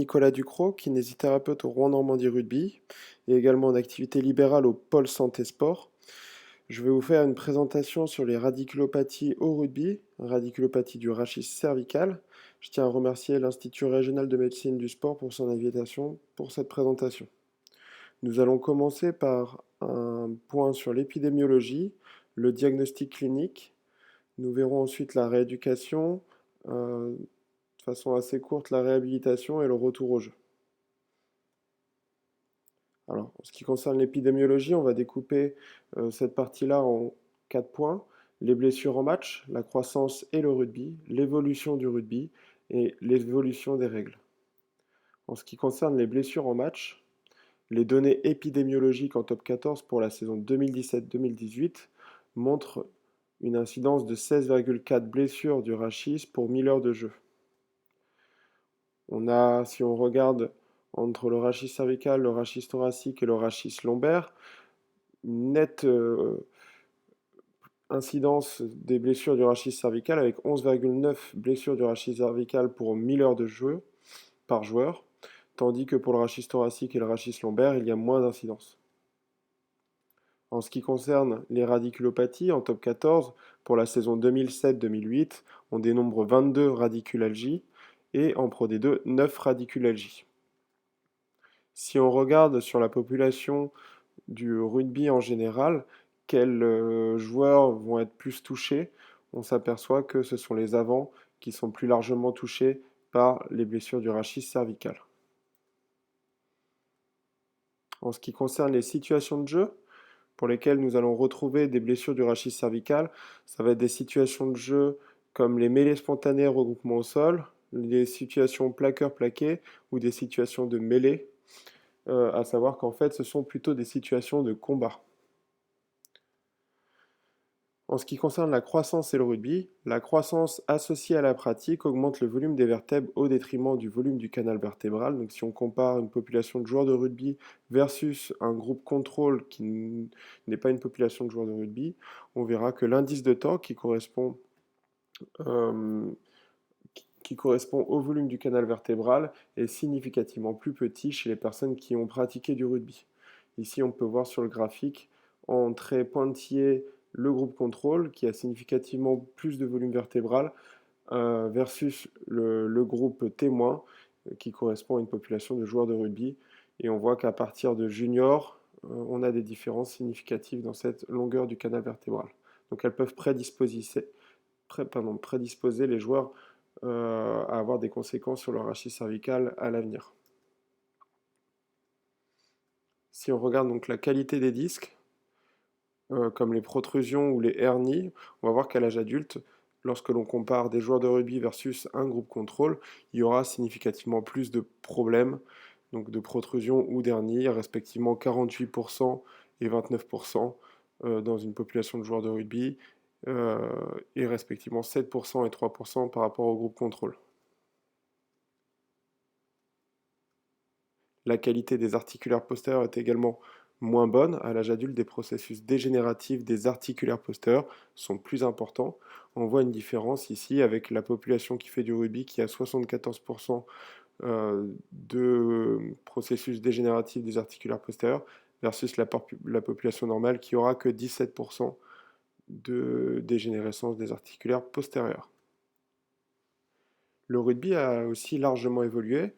Nicolas Ducrot, kinésithérapeute au Rouen Normandie Rugby et également en activité libérale au pôle santé sport. Je vais vous faire une présentation sur les radiculopathies au rugby, radiculopathie du rachis cervical. Je tiens à remercier l'Institut régional de médecine du sport pour son invitation pour cette présentation. Nous allons commencer par un point sur l'épidémiologie, le diagnostic clinique. Nous verrons ensuite la rééducation, de façon assez courte, la réhabilitation et le retour au jeu. Alors, en ce qui concerne l'épidémiologie, on va découper cette partie-là en 4 points. Les blessures en match, la croissance et le rugby, l'évolution du rugby et l'évolution des règles. En ce qui concerne les blessures en match, les données épidémiologiques en top 14 pour la saison 2017-2018 montrent une incidence de 16,4 blessures du rachis pour 1000 heures de jeu. Si on regarde entre le rachis cervical, le rachis thoracique et le rachis lombaire, une nette incidence des blessures du rachis cervical avec 11,9 blessures du rachis cervical pour 1000 heures de jeu par joueur, tandis que pour le rachis thoracique et le rachis lombaire, il y a moins d'incidence. En ce qui concerne les radiculopathies, en top 14, pour la saison 2007-2008, on dénombre 22 radiculalgies et en Pro D2, 9 radiculalgies. Si on regarde sur la population du rugby en général, quels joueurs vont être plus touchés, on s'aperçoit que ce sont les avants qui sont plus largement touchés par les blessures du rachis cervical. En ce qui concerne les situations de jeu, pour lesquelles nous allons retrouver des blessures du rachis cervical, ça va être des situations de jeu comme les mêlées spontanées regroupement au sol, les situations plaqueur-plaqué ou des situations de mêlée, à savoir qu'en fait ce sont plutôt des situations de combat. En ce qui concerne la croissance et le rugby, la croissance associée à la pratique augmente le volume des vertèbres au détriment du volume du canal vertébral. Donc si on compare une population de joueurs de rugby versus un groupe contrôle qui n'est pas une population de joueurs de rugby, on verra que l'indice de torque euh, qui correspond au volume du canal vertébral est significativement plus petit chez les personnes qui ont pratiqué du rugby. Ici, on peut voir sur le graphique en trait pointillé le groupe contrôle qui a significativement plus de volume vertébral versus le groupe témoin qui correspond à une population de joueurs de rugby. Et on voit qu'à partir de junior, on a des différences significatives dans cette longueur du canal vertébral. Donc elles peuvent prédisposer les joueurs à avoir des conséquences sur le rachis cervical à l'avenir. Si on regarde donc la qualité des disques, comme les protrusions ou les hernies, on va voir qu'à l'âge adulte, lorsque l'on compare des joueurs de rugby versus un groupe contrôle, il y aura significativement plus de problèmes, donc de protrusions ou d'hernies, respectivement 48% et 29% dans une population de joueurs de rugby, et respectivement 7% et 3% par rapport au groupe contrôle. La qualité des articulaires postérieurs est également moins bonne. À l'âge adulte, des processus dégénératifs des articulaires postérieurs sont plus importants. On voit une différence ici avec la population qui fait du rugby qui a 74% de processus dégénératifs des articulaires postérieurs versus la population normale qui aura que 17% de dégénérescence des articulaires postérieurs. Le rugby a aussi largement évolué.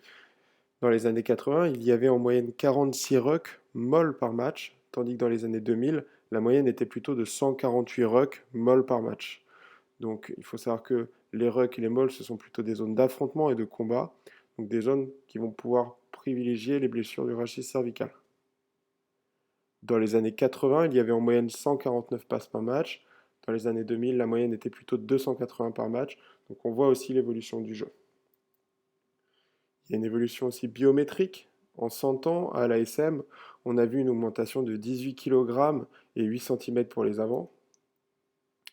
Dans les années 80, il y avait en moyenne 46 rucks molles par match, tandis que dans les années 2000, la moyenne était plutôt de 148 rucks molles par match. Donc il faut savoir que les rucks et les molles, ce sont plutôt des zones d'affrontement et de combat, donc des zones qui vont pouvoir privilégier les blessures du rachis cervical. Dans les années 80, il y avait en moyenne 149 passes par match. Dans les années 2000, la moyenne était plutôt de 280 par match. Donc on voit aussi l'évolution du jeu. Il y a une évolution aussi biométrique. En 100 ans, à l'ASM, on a vu une augmentation de 18 kg et 8 cm pour les avants,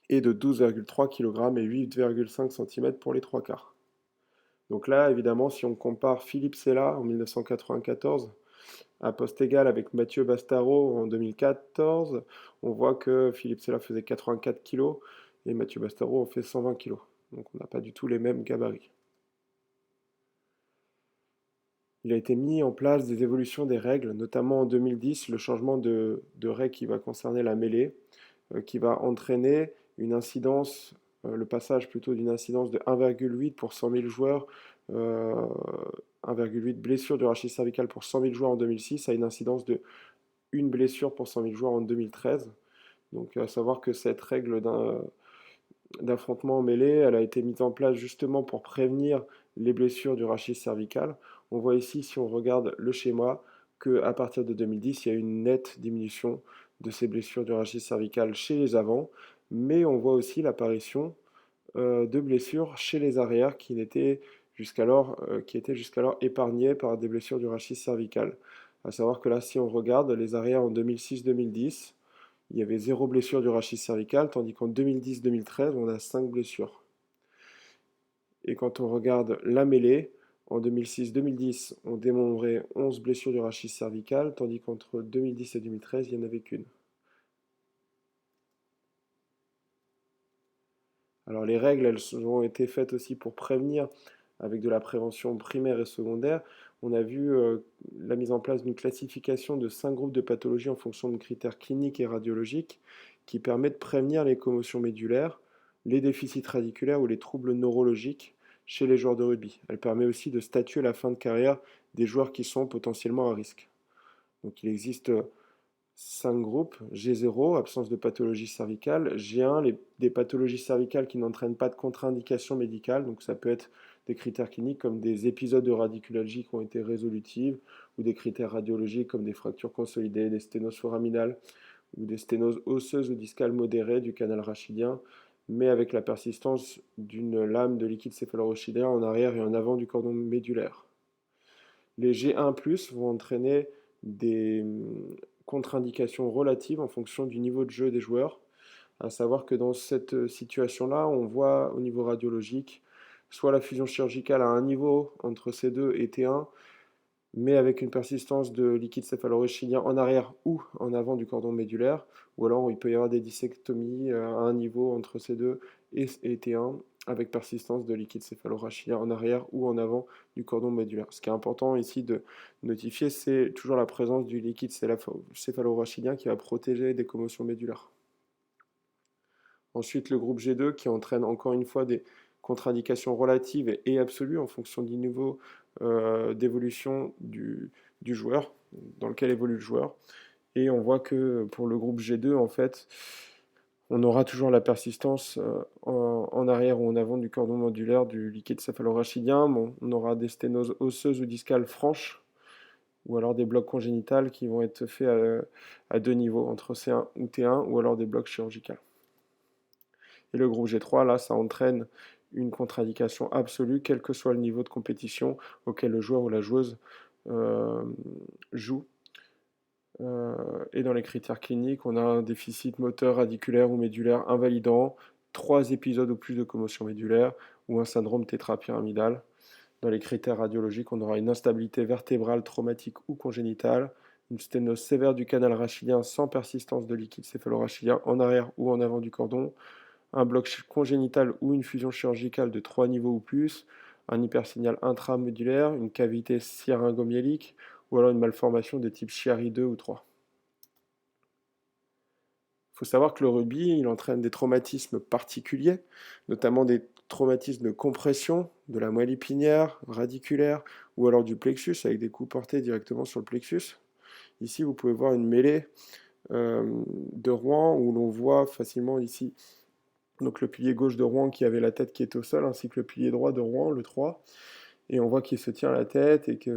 et de 12,3 kg et 8,5 cm pour les trois quarts. Donc là, évidemment, si on compare Philippe Sella en 1994 à poste égal avec Mathieu Bastaro en 2014, on voit que Philippe Sella faisait 84 kg et Mathieu Bastaro en fait 120 kg. Donc on n'a pas du tout les mêmes gabarits. Il a été mis en place des évolutions des règles, notamment en 2010, le changement de règle qui va concerner la mêlée, qui va entraîner une incidence, le passage plutôt d'une incidence de 1,8 pour 100 000 joueurs, euh, 1,8 blessures du rachis cervical pour 100 000 joueurs en 2006 à une incidence de une blessure pour 100 000 joueurs en 2013. Donc à savoir que cette règle d'affrontement mêlé, elle a été mise en place justement pour prévenir les blessures du rachis cervical. On voit ici, si on regarde le schéma, qu'à partir de 2010, il y a une nette diminution de ces blessures du rachis cervical chez les avants, mais on voit aussi l'apparition de blessures chez les arrières qui étaient jusqu'alors épargnées par des blessures du rachis cervical. À savoir que là, si on regarde les arrières en 2006-2010, il y avait 0 blessure du rachis cervical, tandis qu'en 2010-2013, on a 5 blessures. Et quand on regarde la mêlée, en 2006-2010, on dénombrait 11 blessures du rachis cervical, tandis qu'entre 2010 et 2013, il n'y en avait qu'une. Alors les règles, elles ont été faites aussi pour prévenir, avec de la prévention primaire et secondaire. On a vu la mise en place d'une classification de 5 groupes de pathologies en fonction de critères cliniques et radiologiques qui permet de prévenir les commotions médulaires, les déficits radiculaires ou les troubles neurologiques chez les joueurs de rugby. Elle permet aussi de statuer la fin de carrière des joueurs qui sont potentiellement à risque. Donc il existe 5 groupes: G0, absence de pathologie cervicale; G1, des pathologies cervicales qui n'entraînent pas de contre-indication médicale, donc ça peut être des critères cliniques comme des épisodes de radiculalgie qui ont été résolutives, ou des critères radiologiques comme des fractures consolidées, des sténoses foraminales, ou des sténoses osseuses ou discales modérées du canal rachidien, mais avec la persistance d'une lame de liquide céphalorachidien en arrière et en avant du cordon médulaire. Les G1+ vont entraîner des contre-indications relatives en fonction du niveau de jeu des joueurs. À savoir que dans cette situation-là, on voit au niveau radiologique soit la fusion chirurgicale à un niveau entre C2 et T1, mais avec une persistance de liquide céphalorachidien en arrière ou en avant du cordon médulaire, ou alors il peut y avoir des dissectomies à un niveau entre C2 et T1, avec persistance de liquide céphalorachidien en arrière ou en avant du cordon médulaire. Ce qui est important ici de notifier, c'est toujours la présence du liquide céphalorachidien qui va protéger des commotions médulaires. Ensuite, le groupe G2 qui entraîne encore une fois des contre-indications relatives et absolues en fonction du niveau d'évolution du joueur, dans lequel évolue le joueur. Et on voit que pour le groupe G2, en fait, on aura toujours la persistance en arrière ou en avant du cordon médulaire du liquide céphalorachidien. Bon, on aura des sténoses osseuses ou discales franches, ou alors des blocs congénitales qui vont être faits à deux niveaux, entre C1 ou T1, ou alors des blocs chirurgicaux. Et le groupe G3, là, ça entraîne une contre-indication absolue, quel que soit le niveau de compétition auquel le joueur ou la joueuse joue. Et dans les critères cliniques, on a un déficit moteur, radiculaire ou médulaire invalidant, 3 épisodes ou plus de commotion médulaire ou un syndrome tétrapyramidal. Dans les critères radiologiques, on aura une instabilité vertébrale, traumatique ou congénitale, une sténose sévère du canal rachidien sans persistance de liquide céphalorachidien en arrière ou en avant du cordon, un bloc congénital ou une fusion chirurgicale de 3 niveaux ou plus, un hypersignal intramédulaire, une cavité syringomyélique ou alors une malformation de type Chiari 2 ou 3. Il faut savoir que le rugby, il entraîne des traumatismes particuliers, notamment des traumatismes de compression de la moelle épinière, radiculaire, ou alors du plexus, avec des coups portés directement sur le plexus. Ici, vous pouvez voir une mêlée de Rouen, où l'on voit facilement ici donc le pilier gauche de Rouen qui avait la tête qui est au sol, ainsi que le pilier droit de Rouen, le 3. Et on voit qu'il se tient la tête et qu'à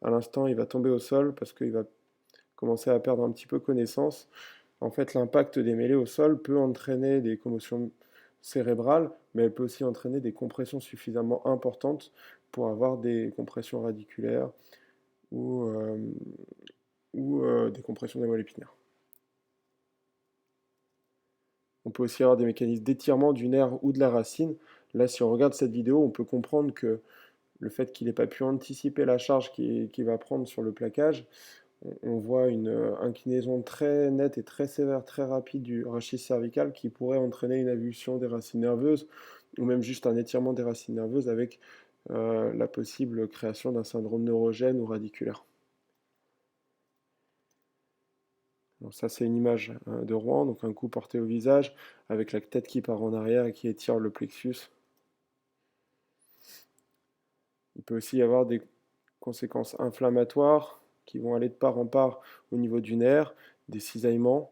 l'instant, il va tomber au sol parce qu'il va commencer à perdre un petit peu connaissance. En fait, l'impact des mêlées au sol peut entraîner des commotions cérébrales, mais elle peut aussi entraîner des compressions suffisamment importantes pour avoir des compressions radiculaires ou, des compressions des moelles épinières. On peut aussi avoir des mécanismes d'étirement du nerf ou de la racine. Là, si on regarde cette vidéo, on peut comprendre que le fait qu'il n'ait pas pu anticiper la charge qu'il va prendre sur le plaquage, on voit une inclinaison très nette et très sévère, très rapide du rachis cervical qui pourrait entraîner une avulsion des racines nerveuses ou même juste un étirement des racines nerveuses avec la possible création d'un syndrome neurogène ou radiculaire. Alors ça, c'est une image de Rouen, donc un coup porté au visage, avec la tête qui part en arrière et qui étire le plexus. Il peut aussi y avoir des conséquences inflammatoires qui vont aller de part en part au niveau du nerf, des cisaillements.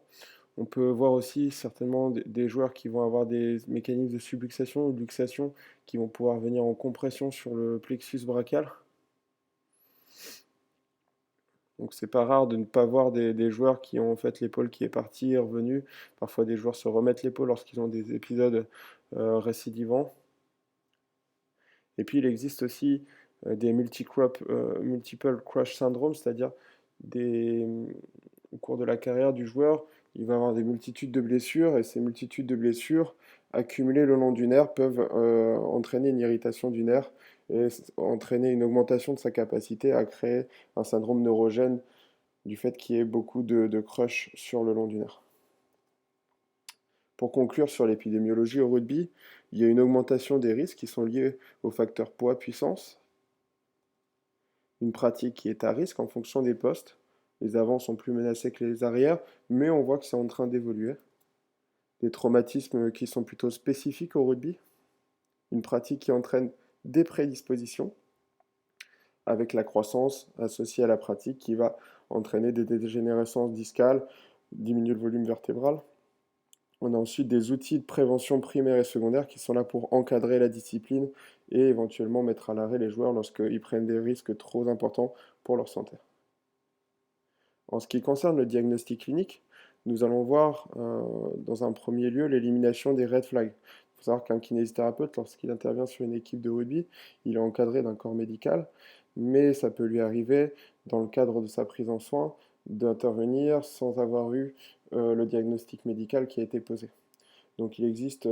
On peut voir aussi certainement des joueurs qui vont avoir des mécanismes de subluxation ou de luxation qui vont pouvoir venir en compression sur le plexus brachial. Donc c'est pas rare de ne pas voir des joueurs qui ont en fait l'épaule qui est partie et revenue. Parfois des joueurs se remettent l'épaule lorsqu'ils ont des épisodes récidivants. Et puis il existe aussi des multiple crush syndrome, c'est-à-dire au cours de la carrière du joueur, il va avoir des multitudes de blessures et ces multitudes de blessures accumulées le long du nerf peuvent entraîner une irritation du nerf et entraîner une augmentation de sa capacité à créer un syndrome neurogène du fait qu'il y ait beaucoup de crush sur le long du nerf. Pour conclure sur l'épidémiologie au rugby, il y a une augmentation des risques qui sont liés aux facteurs poids-puissance, une pratique qui est à risque en fonction des postes. Les avants sont plus menacés que les arrières, mais on voit que c'est en train d'évoluer. Des traumatismes qui sont plutôt spécifiques au rugby, une pratique qui entraîne des prédispositions, avec la croissance associée à la pratique qui va entraîner des dégénérescences discales, diminuer le volume vertébral. On a ensuite des outils de prévention primaire et secondaire qui sont là pour encadrer la discipline et éventuellement mettre à l'arrêt les joueurs lorsqu'ils prennent des risques trop importants pour leur santé. En ce qui concerne le diagnostic clinique, nous allons voir dans un premier lieu l'élimination des red flags. Il faut savoir qu'un kinésithérapeute, lorsqu'il intervient sur une équipe de rugby, il est encadré d'un corps médical, mais ça peut lui arriver, dans le cadre de sa prise en soin, d'intervenir sans avoir eu le diagnostic médical qui a été posé. Donc il existe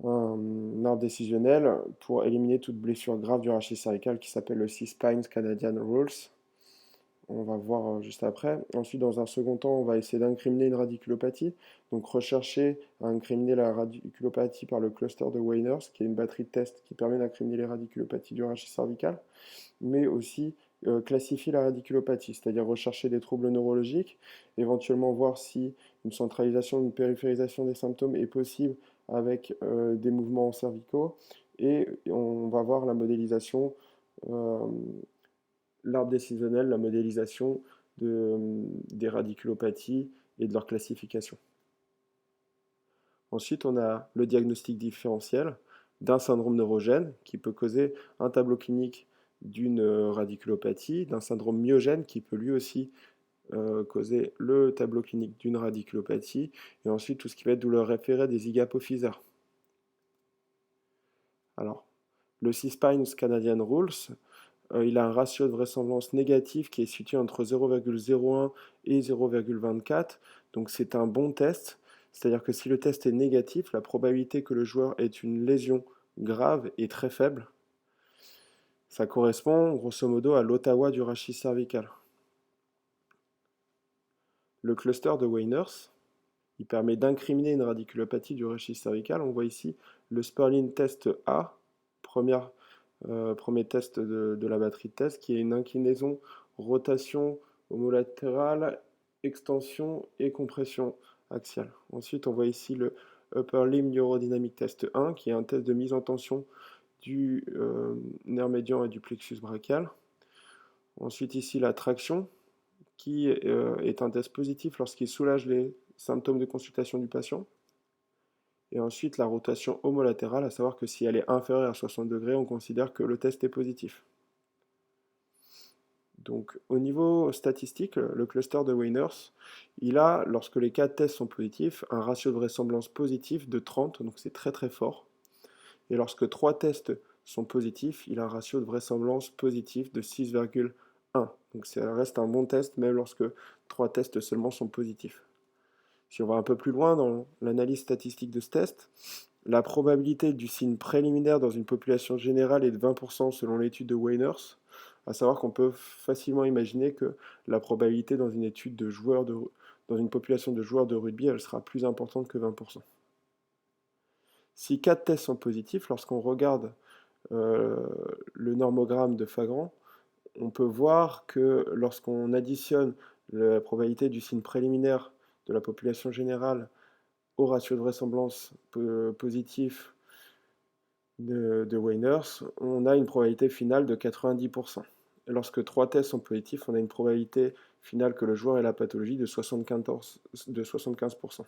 un arbre décisionnel pour éliminer toute blessure grave du rachis cervical qui s'appelle le C-Spines Canadian Rules. On va voir juste après. Ensuite, dans un second temps, on va essayer d'incriminer une radiculopathie. Donc, rechercher à incriminer la radiculopathie par le cluster de Weyners, qui est une batterie de tests qui permet d'incriminer les radiculopathies du rachis cervical, mais aussi classifier la radiculopathie, c'est-à-dire rechercher des troubles neurologiques, éventuellement voir si une centralisation, une périphérisation des symptômes est possible avec des mouvements cervicaux, et on va voir la modélisation l'arbre décisionnel, la modélisation des radiculopathies et de leur classification. Ensuite, on a le diagnostic différentiel d'un syndrome neurogène qui peut causer un tableau clinique d'une radiculopathie, d'un syndrome myogène qui peut lui aussi causer le tableau clinique d'une radiculopathie, et ensuite tout ce qui va être douleur référée des zygapophysaires. Alors, le C-Spines Canadian Rules, il a un ratio de vraisemblance négatif qui est situé entre 0,01 et 0,24. Donc c'est un bon test. C'est-à-dire que si le test est négatif, la probabilité que le joueur ait une lésion grave est très faible. Ça correspond grosso modo à l'Ottawa du rachis cervical. Le cluster de Weyners, il permet d'incriminer une radiculopathie du rachis cervical. On voit ici le Sperling test A, premier test de la batterie de test, qui est une inclinaison, rotation homolatérale, extension et compression axiale. Ensuite, on voit ici le Upper Limb Neurodynamic Test 1, qui est un test de mise en tension du nerf médian et du plexus brachial. Ensuite, ici, la traction, qui est un test positif lorsqu'il soulage les symptômes de consultation du patient. Et ensuite, la rotation homolatérale, à savoir que si elle est inférieure à 60 degrés, on considère que le test est positif. Donc, au niveau statistique, le cluster de Weyners, il a, lorsque les 4 tests sont positifs, un ratio de vraisemblance positif de 30, donc c'est très très fort. Et lorsque 3 tests sont positifs, il a un ratio de vraisemblance positif de 6,1. Donc ça reste un bon test, même lorsque 3 tests seulement sont positifs. Si on va un peu plus loin dans l'analyse statistique de ce test, la probabilité du signe préliminaire dans une population générale est de 20% selon l'étude de Weyners, à savoir qu'on peut facilement imaginer que la probabilité dans une étude de joueurs dans une population de joueurs de rugby, elle sera plus importante que 20%. Si 4 tests sont positifs, lorsqu'on regarde euh, le normogramme de Fagran, on peut voir que lorsqu'on additionne la probabilité du signe préliminaire de la population générale au ratio de vraisemblance positif de Wainers, on a une probabilité finale de 90%. Et lorsque 3 tests sont positifs, on a une probabilité finale que le joueur ait la pathologie de 75%.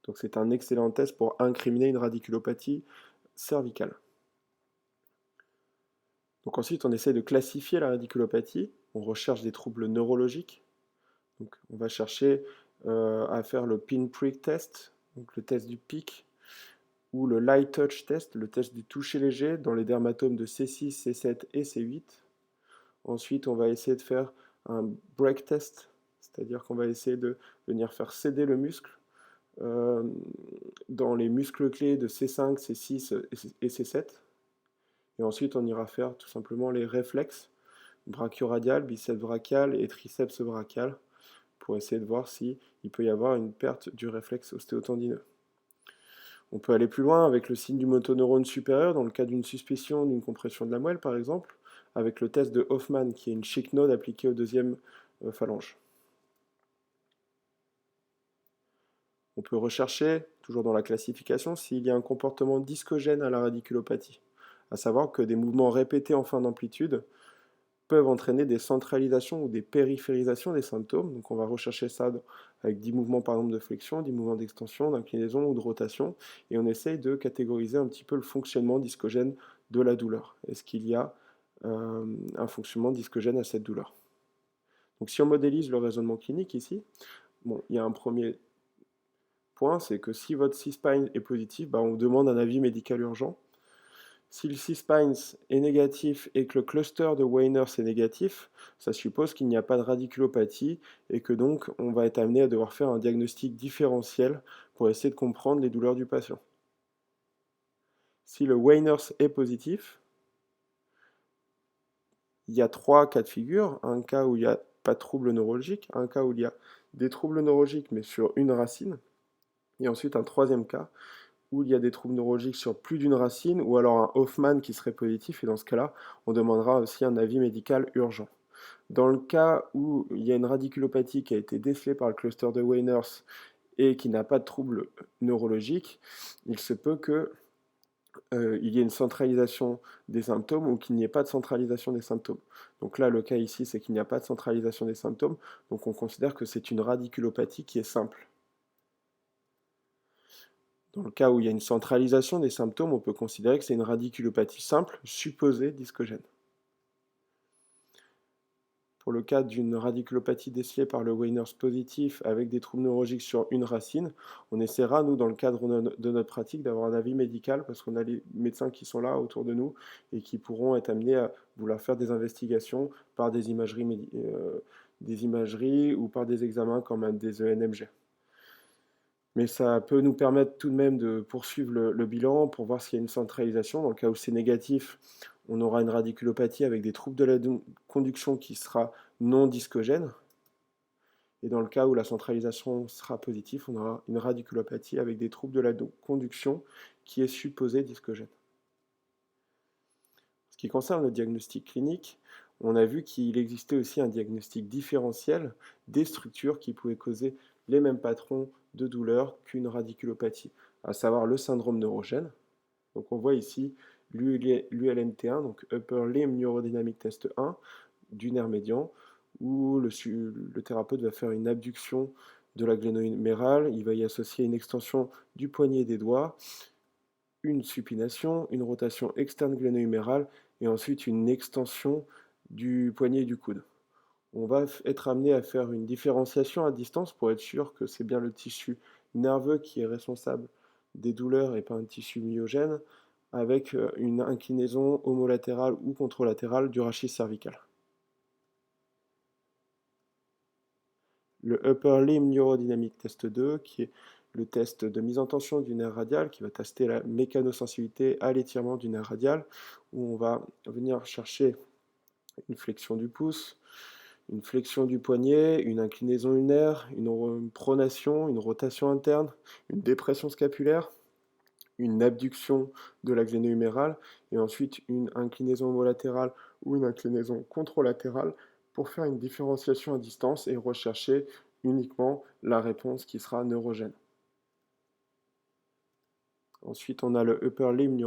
Donc c'est un excellent test pour incriminer une radiculopathie cervicale. Donc ensuite, on essaie de classifier la radiculopathie. On recherche des troubles neurologiques. Donc on va chercher à faire le pinprick test, donc le test du pic, ou le light touch test, le test du toucher léger dans les dermatomes de C6, C7 et C8. Ensuite, on va essayer de faire un break test, c'est-à-dire qu'on va essayer de venir faire céder le muscle euh, dans les muscles clés de C5, C6 et C7. Et ensuite, on ira faire tout simplement les réflexes brachioradial, biceps brachial et triceps brachial pour essayer de voir s'il peut y avoir une perte du réflexe ostéotendineux. On peut aller plus loin avec le signe du motoneurone supérieur dans le cas d'une suspicion d'une compression de la moelle par exemple, avec le test de Hoffman qui est une chic node appliquée au deuxième phalange. On peut rechercher, toujours dans la classification, s'il y a un comportement discogène à la radiculopathie, à savoir que des mouvements répétés en fin d'amplitude peuvent entraîner des centralisations ou des périphérisations des symptômes. Donc on va rechercher ça avec 10 mouvements par exemple de flexion, 10 mouvements d'extension, d'inclinaison ou de rotation, et on essaye de catégoriser un petit peu le fonctionnement discogène de la douleur. Est-ce qu'il y a un fonctionnement discogène à cette douleur? Donc si on modélise le raisonnement clinique ici, bon, il y a un premier point, c'est que si votre C-spine est positif, on vous demande un avis médical urgent. Si le C-spine est négatif et que le cluster de Wainers est négatif, ça suppose qu'il n'y a pas de radiculopathie et que donc on va être amené à devoir faire un diagnostic différentiel pour essayer de comprendre les douleurs du patient. Si le Wainers est positif, il y a 3 cas de figure. Un cas où il n'y a pas de trouble neurologique, un cas où il y a des troubles neurologiques mais sur une racine, et ensuite un troisième cas où il y a des troubles neurologiques sur plus d'une racine, ou alors un Hoffman qui serait positif, et dans ce cas-là, on demandera aussi un avis médical urgent. Dans le cas où il y a une radiculopathie qui a été décelée par le cluster de Wainers et qui n'a pas de trouble neurologique, il se peut qu'il y ait une centralisation des symptômes ou qu'il n'y ait pas de centralisation des symptômes. Donc là, le cas ici, c'est qu'il n'y a pas de centralisation des symptômes, donc on considère que c'est une radiculopathie qui est simple. Dans le cas où il y a une centralisation des symptômes, on peut considérer que c'est une radiculopathie simple, supposée discogène. Pour le cas d'une radiculopathie décelée par le Wainers positif avec des troubles neurologiques sur une racine, on essaiera, nous, dans le cadre de notre pratique, d'avoir un avis médical parce qu'on a les médecins qui sont là autour de nous et qui pourront être amenés à vouloir faire des investigations par des imageries ou par des examens comme des ENMG. Mais ça peut nous permettre tout de même de poursuivre le bilan pour voir s'il y a une centralisation. Dans le cas où c'est négatif, on aura une radiculopathie avec des troubles de la conduction qui sera non discogène. Et dans le cas où la centralisation sera positive, on aura une radiculopathie avec des troubles de la conduction qui est supposée discogène. En ce qui concerne le diagnostic clinique, on a vu qu'il existait aussi un diagnostic différentiel des structures qui pouvaient causer les mêmes patrons de douleur qu'une radiculopathie, à savoir le syndrome neurogène. Donc on voit ici l'ULNT1, donc Upper Limb Neurodynamic Test 1, du nerf médian, où le thérapeute va faire une abduction de la glénomérale, il va y associer une extension du poignet des doigts, une supination, une rotation externe glénomérale et ensuite une extension du poignet et du coude. On va être amené à faire une différenciation à distance pour être sûr que c'est bien le tissu nerveux qui est responsable des douleurs et pas un tissu myogène, avec une inclinaison homolatérale ou contralatérale du rachis cervical. Le Upper Limb Neurodynamic Test 2, qui est le test de mise en tension du nerf radial, qui va tester la mécanosensibilité à l'étirement du nerf radial, où on va venir chercher une flexion du pouce, une flexion du poignet, une inclinaison ulnaire, une pronation, une rotation interne, une dépression scapulaire, une abduction de l'axe gléno-humérale et ensuite une inclinaison homolatérale ou une inclinaison contralatérale pour faire une différenciation à distance et rechercher uniquement la réponse qui sera neurogène. Ensuite, on a le Upper Limb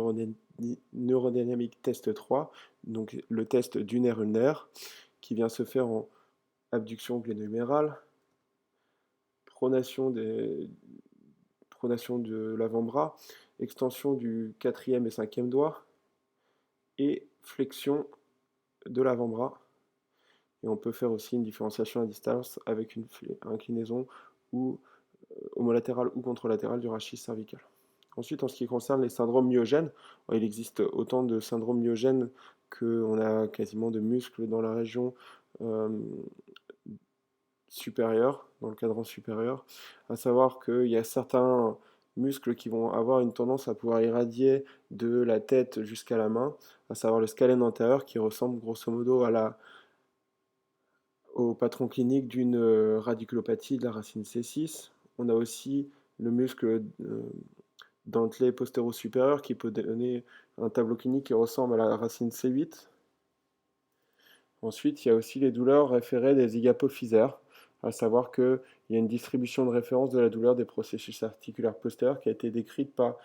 Neurodynamic Test 3, donc le test du nerf ulnaire, qui vient se faire en abduction gléno-humérale, pronation de l'avant-bras, extension du 4e et 5e doigt, et flexion de l'avant-bras. Et on peut faire aussi une différenciation à distance avec une inclinaison ou homolatérale ou contralatérale du rachis cervical. Ensuite, en ce qui concerne les syndromes myogènes, il existe autant de syndromes myogènes qu'on a quasiment de muscles dans la région supérieure, dans le cadran supérieur, à savoir qu'il y a certains muscles qui vont avoir une tendance à pouvoir irradier de la tête jusqu'à la main, à savoir le scalène antérieur qui ressemble grosso modo au patron clinique d'une radiculopathie de la racine C6. On a aussi le muscle dentelé postéro-supérieur qui peut donner un tableau clinique qui ressemble à la racine C8. Ensuite, il y a aussi les douleurs référées des zygapophysaires, à savoir qu'il y a une distribution de référence de la douleur des processus articulaires postérieurs qui a été décrite par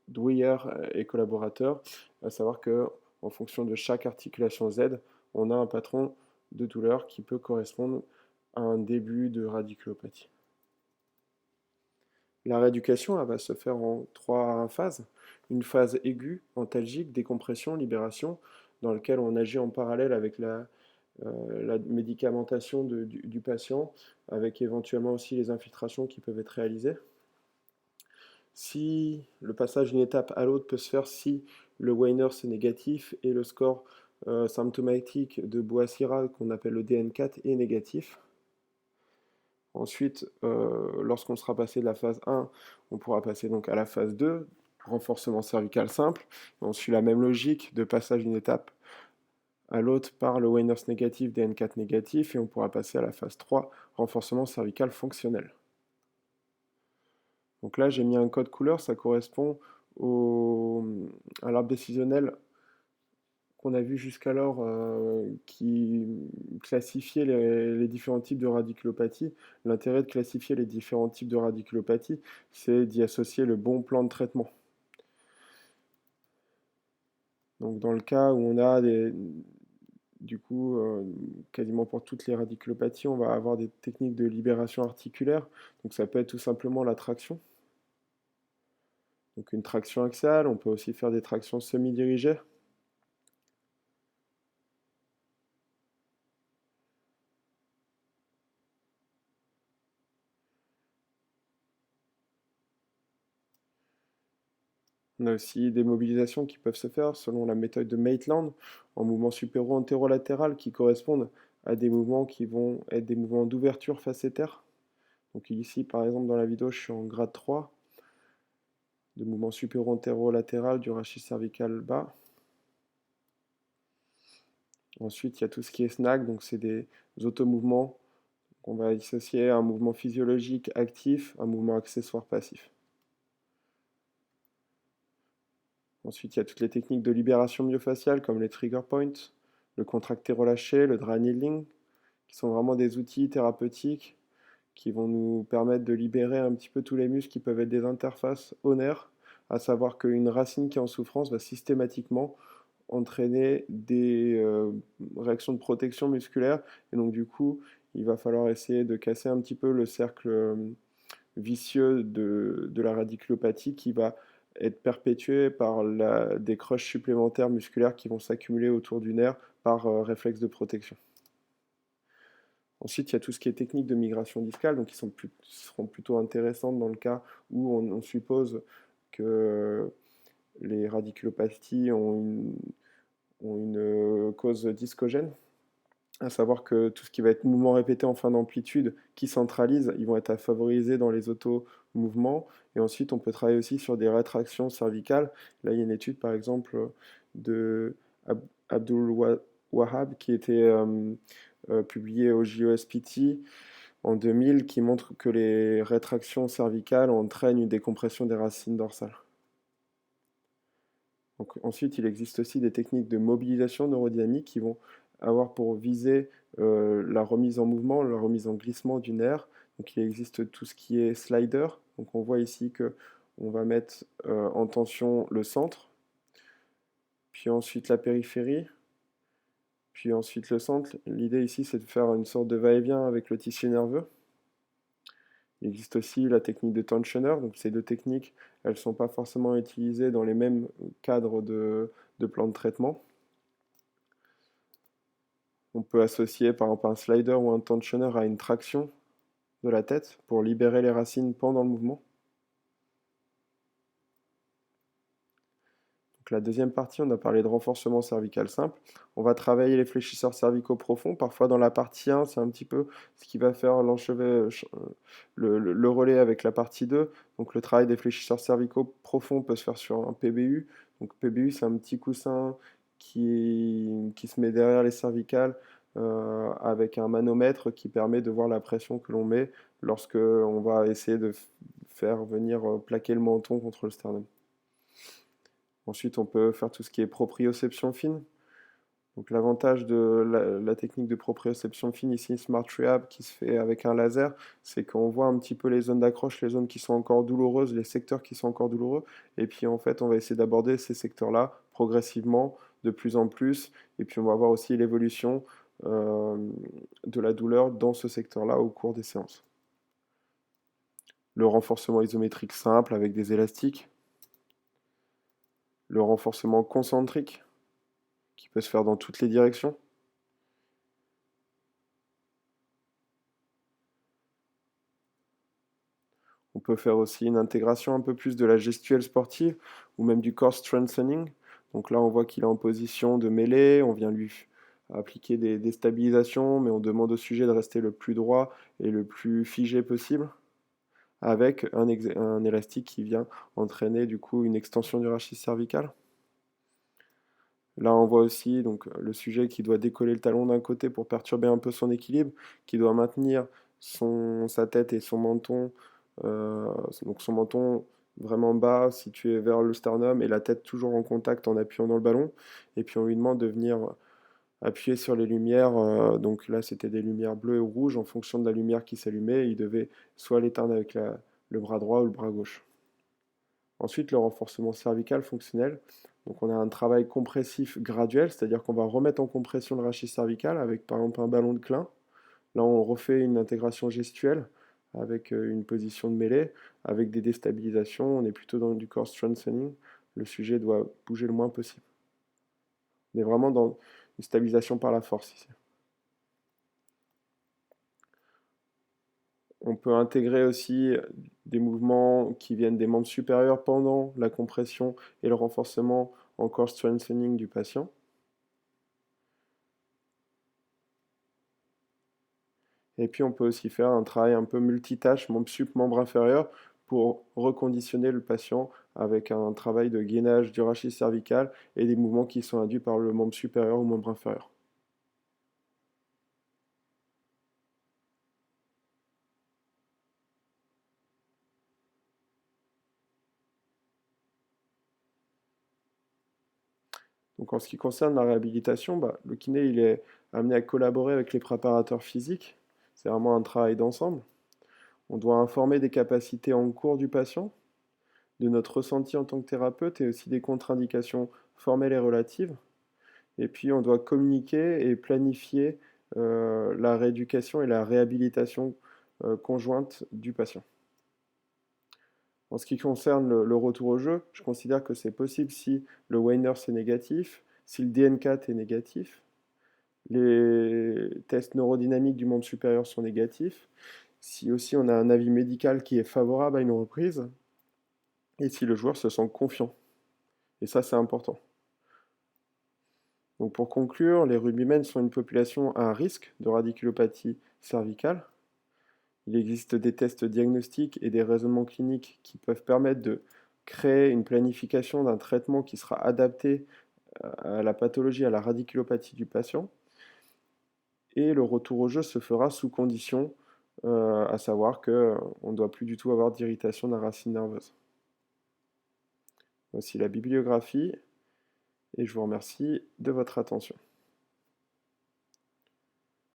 Dwyer et collaborateurs, à savoir que en fonction de chaque articulation Z, on a un patron de douleur qui peut correspondre à un début de radiculopathie. La rééducation, elle va se faire en 3 phases. Une phase aiguë, antalgique, décompression, libération, dans laquelle on agit en parallèle avec la médicamentation du patient, avec éventuellement aussi les infiltrations qui peuvent être réalisées. Si le passage d'une étape à l'autre peut se faire si le Weiners est négatif et le score symptomatique de Boissira, qu'on appelle le DN4, est négatif. Ensuite, lorsqu'on sera passé de la phase 1, on pourra passer donc à la phase 2, renforcement cervical simple. On suit la même logique de passage d'une étape à l'autre par le Weiners négatif, DN4 négatif, et on pourra passer à la phase 3, renforcement cervical fonctionnel. Donc là, j'ai mis un code couleur, ça correspond à l'arbre décisionnel qu'on a vu jusqu'alors qui classifiait les différents types de radiculopathie. L'intérêt de classifier les différents types de radiculopathie, c'est d'y associer le bon plan de traitement. Donc dans le cas où on a du coup, quasiment pour toutes les radiculopathies, on va avoir des techniques de libération articulaire. Donc ça peut être tout simplement la traction. Donc une traction axiale, on peut aussi faire des tractions semi-dirigées. On a aussi des mobilisations qui peuvent se faire selon la méthode de Maitland en mouvement supéro-antérolatéral qui correspondent à des mouvements qui vont être des mouvements d'ouverture facétaire. Donc ici, par exemple, dans la vidéo, je suis en grade 3 de mouvement supéro-antérolatéral du rachis cervical bas. Ensuite, il y a tout ce qui est snag, donc c'est des automouvements qu'on va associer à un mouvement physiologique actif, un mouvement accessoire passif. Ensuite, il y a toutes les techniques de libération myofaciale comme les trigger points, le contracté relâché, le dry needling, qui sont vraiment des outils thérapeutiques qui vont nous permettre de libérer un petit peu tous les muscles qui peuvent être des interfaces aux nerfs, à savoir qu'une racine qui est en souffrance va systématiquement entraîner des réactions de protection musculaire, et donc du coup, il va falloir essayer de casser un petit peu le cercle vicieux de la radiculopathie qui va être perpétué par des crushs supplémentaires musculaires qui vont s'accumuler autour du nerf par réflexe de protection. Ensuite, il y a tout ce qui est technique de migration discale, donc qui seront plutôt intéressantes dans le cas où on suppose que les radiculopathies ont une cause discogène, à savoir que tout ce qui va être mouvement répété en fin d'amplitude qui centralise, ils vont être favorisés dans les auto-mouvements. Et ensuite, on peut travailler aussi sur des rétractions cervicales. Là, il y a une étude, par exemple, de Abdul Wahab qui était publiée au JOSPT en 2000, qui montre que les rétractions cervicales entraînent une décompression des racines dorsales. Donc, ensuite, il existe aussi des techniques de mobilisation neurodynamique qui vont avoir pour viser la remise en mouvement, la remise en glissement du nerf. Donc, il existe tout ce qui est slider. Donc, on voit ici que on va mettre en tension le centre, puis ensuite la périphérie, puis ensuite le centre. L'idée ici, c'est de faire une sorte de va-et-vient avec le tissu nerveux. Il existe aussi la technique de tensioner. Donc, ces deux techniques, elles ne sont pas forcément utilisées dans les mêmes cadres de plan de traitement. On peut associer par exemple un slider ou un tensioner à une traction de la tête pour libérer les racines pendant le mouvement. Donc la deuxième partie, on a parlé de renforcement cervical simple. On va travailler les fléchisseurs cervicaux profonds. Parfois dans la partie 1, c'est un petit peu ce qui va faire le relais avec la partie 2. Donc le travail des fléchisseurs cervicaux profonds peut se faire sur un PBU. Donc PBU, c'est un petit coussin qui se met derrière les cervicales avec un manomètre qui permet de voir la pression que l'on met lorsque on va essayer de faire venir plaquer le menton contre le sternum. Ensuite, on peut faire tout ce qui est proprioception fine. Donc l'avantage de la technique de proprioception fine ici, Smart Rehab, qui se fait avec un laser, c'est qu'on voit un petit peu les zones d'accroche, les zones qui sont encore douloureuses, les secteurs qui sont encore douloureux. Et puis en fait, on va essayer d'aborder ces secteurs-là progressivement, de plus en plus. Et puis on va voir aussi l'évolution de la douleur dans ce secteur-là au cours des séances. Le renforcement isométrique simple avec des élastiques. Le renforcement concentrique, qui peut se faire dans toutes les directions. On peut faire aussi une intégration un peu plus de la gestuelle sportive ou même du core strengthening. Donc là, on voit qu'il est en position de mêlée, on vient lui appliquer des stabilisations, mais on demande au sujet de rester le plus droit et le plus figé possible, avec un élastique qui vient entraîner du coup une extension du rachis cervical. Là, on voit aussi donc, le sujet qui doit décoller le talon d'un côté pour perturber un peu son équilibre, qui doit maintenir sa tête et son menton, donc son menton vraiment bas, situé vers le sternum, et la tête toujours en contact en appuyant dans le ballon. Et puis on lui demande de venir appuyer sur les lumières. Donc là, c'était des lumières bleues ou rouges. En fonction de la lumière qui s'allumait, il devait soit l'éteindre avec le bras droit ou le bras gauche. Ensuite, le renforcement cervical fonctionnel. Donc, on a un travail compressif graduel, c'est-à-dire qu'on va remettre en compression le rachis cervical avec par exemple un ballon de Klein. Là, on refait une intégration gestuelle avec une position de mêlée, avec des déstabilisations. On est plutôt dans du core strengthening. Le sujet doit bouger le moins possible. On est vraiment dans une stabilisation par la force ici. On peut intégrer aussi des mouvements qui viennent des membres supérieurs pendant la compression et le renforcement en core strengthening du patient. Et puis on peut aussi faire un travail un peu multitâche, membre sup, membre inférieur, pour reconditionner le patient avec un travail de gainage du rachis cervical et des mouvements qui sont induits par le membre supérieur ou membre inférieur. Donc en ce qui concerne la réhabilitation, le kiné il est amené à collaborer avec les préparateurs physiques. C'est vraiment un travail d'ensemble. On doit informer des capacités en cours du patient, de notre ressenti en tant que thérapeute et aussi des contre-indications formelles et relatives. Et puis on doit communiquer et planifier la rééducation et la réhabilitation conjointe du patient. En ce qui concerne le retour au jeu, je considère que c'est possible si le Wainers est négatif, si le DN4 est négatif, les tests neurodynamiques du membre supérieur sont négatifs, si aussi on a un avis médical qui est favorable à une reprise, et si le joueur se sent confiant. Et ça, c'est important. Donc pour conclure, les rugbymen sont une population à risque de radiculopathie cervicale. Il existe des tests diagnostiques et des raisonnements cliniques qui peuvent permettre de créer une planification d'un traitement qui sera adapté à la pathologie, à la radiculopathie du patient. Et le retour au jeu se fera sous condition, à savoir qu'on ne doit plus du tout avoir d'irritation de la racine nerveuse. Voici la bibliographie. et je vous remercie de votre attention.